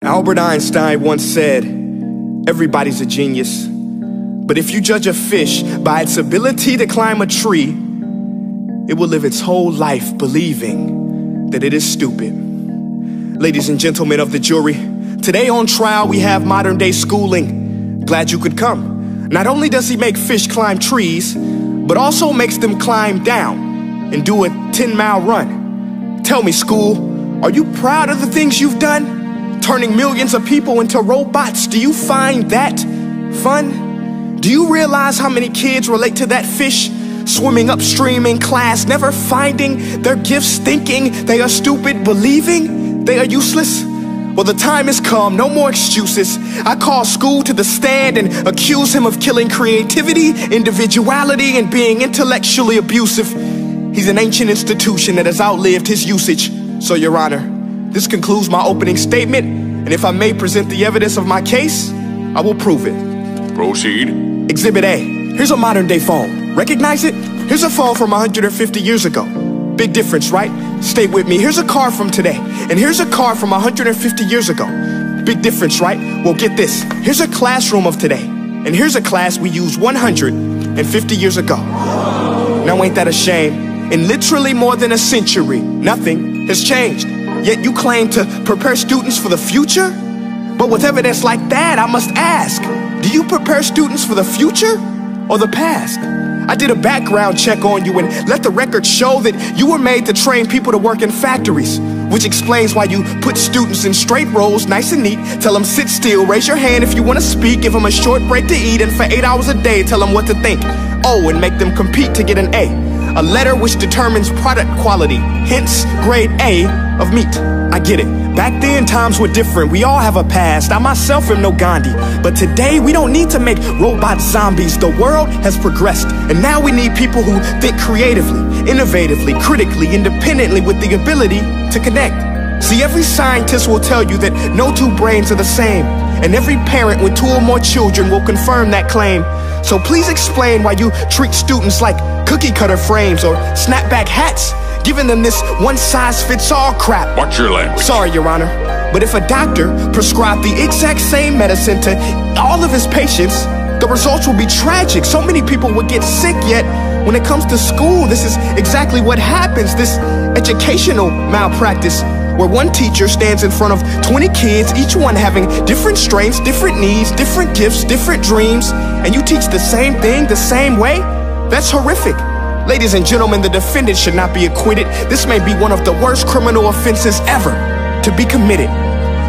Albert Einstein once said, everybody's a genius, but if you judge a fish by its ability to climb a tree, it will live its whole life believing that it is stupid. Ladies and gentlemen of the jury, today on trial we have modern day schooling. Glad you could come. Not only does he make fish climb trees, but also makes them climb down and do a 10-mile run. Tell me, school, are you proud of the things you've done? Turning millions of people into robots, do you find that fun? Do you realize how many kids relate to that fish swimming upstream in class, never finding their gifts, thinking they are stupid, believing they are useless? Well, the time has come, no more excuses. I call school to the stand and accuse him of killing creativity, individuality, and being intellectually abusive. He's an ancient institution that has outlived his usage. So, Your Honor, this concludes my opening statement, and if I may present the evidence of my case, I will prove it. Proceed. Exhibit A. Here's a modern day phone. Recognize it? Here's a phone from 150 years ago. Big difference, right? Stay with me. Here's a car from today, and here's a car from 150 years ago. Big difference, right? Well, get this. Here's a classroom of today, and here's a class we used 150 years ago. Now, ain't that a shame? In literally more than a century, nothing has changed. Yet you claim to prepare students for the future? But with evidence like that, I must ask, do you prepare students for the future or the past? I did a background check on you and let the record show that you were made to train people to work in factories, which explains why you put students in straight rows, nice and neat, tell them sit still, raise your hand if you want to speak, give them a short break to eat, and for 8 hours a day, tell them what to think. Oh, and make them compete to get an A letter which determines product quality, hence grade A of meat. I get it. Back then, times were different. We all have a past. I myself am no Gandhi. But today, we don't need to make robot zombies. The world has progressed, and now we need people who think creatively, innovatively, critically, independently, with the ability to connect. See, every scientist will tell you that no two brains are the same, and every parent with 2 or more children will confirm that claim. So please explain why you treat students like cookie cutter frames or snapback hats, giving them this one-size-fits-all crap. Watch your language. Sorry, Your Honor, but if a doctor prescribed the exact same medicine to all of his patients, the results will be tragic. So many people would get sick, yet when it comes to school, this is exactly what happens. This educational malpractice, where one teacher stands in front of 20 kids, each one having different strengths, different needs, different gifts, different dreams, and you teach the same thing the same way? That's horrific. Ladies and gentlemen, the defendant should not be acquitted. This may be one of the worst criminal offenses ever to be committed.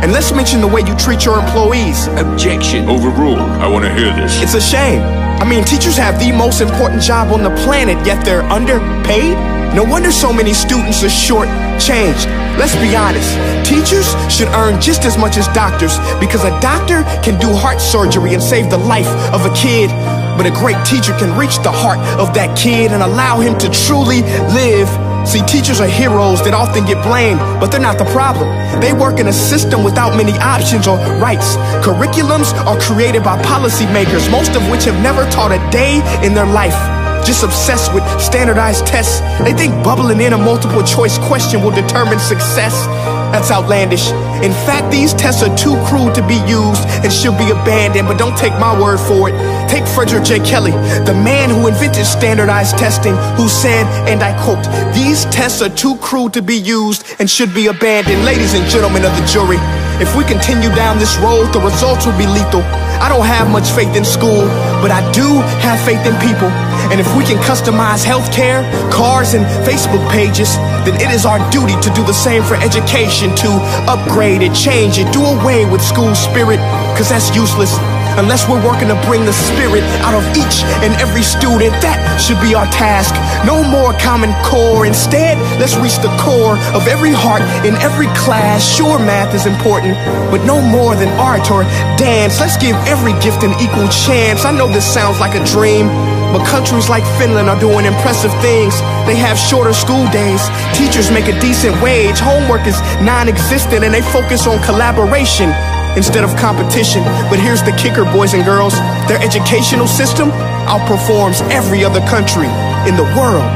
And let's mention the way you treat your employees. Objection. Overruled. I want to hear this. It's a shame. I mean, teachers have the most important job on the planet, yet they're underpaid? No wonder so many students are short-changed. Let's be honest, teachers should earn just as much as doctors, because a doctor can do heart surgery and save the life of a kid, but a great teacher can reach the heart of that kid and allow him to truly live. See, teachers are heroes that often get blamed, but they're not the problem. They work in a system without many options or rights. Curriculums are created by policymakers, most of which have never taught a day in their life. Just obsessed with standardized tests. They think bubbling in a multiple choice question will determine success. That's outlandish. In fact, these tests are too crude to be used and should be abandoned, but don't take my word for it. Take Frederick J. Kelly, the man who invented standardized testing, who said, and I quote, "These tests are too crude to be used and should be abandoned." Ladies and gentlemen of the jury, if we continue down this road, the results will be lethal. I don't have much faith in school, but I do have faith in people. And if we can customize healthcare, cars, and Facebook pages, then it is our duty to do the same for education, to upgrade it, change it, do away with school spirit, because that's useless. Unless we're working to bring the spirit out of each and every student, that should be our task. No more Common Core. Instead, let's reach the core of every heart in every class. Sure, math is important, but no more than art or dance. Let's give every gift an equal chance. I know this sounds like a dream, but countries like Finland are doing impressive things. They have shorter school days. Teachers make a decent wage. Homework is non-existent, and they focus on collaboration instead of competition. But here's the kicker, boys and girls. Their educational system outperforms every other country in the world.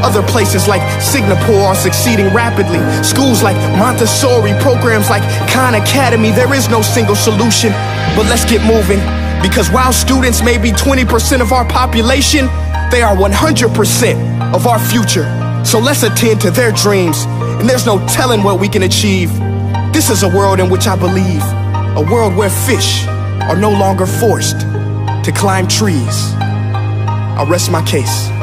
Other places like Singapore are succeeding rapidly. Schools like Montessori, programs like Khan Academy. There is no single solution, but let's get moving. Because while students may be 20% of our population, they are 100% of our future. So let's attend to their dreams, and there's no telling what we can achieve. This is a world in which I believe, a world where fish are no longer forced to climb trees. I'll rest my case.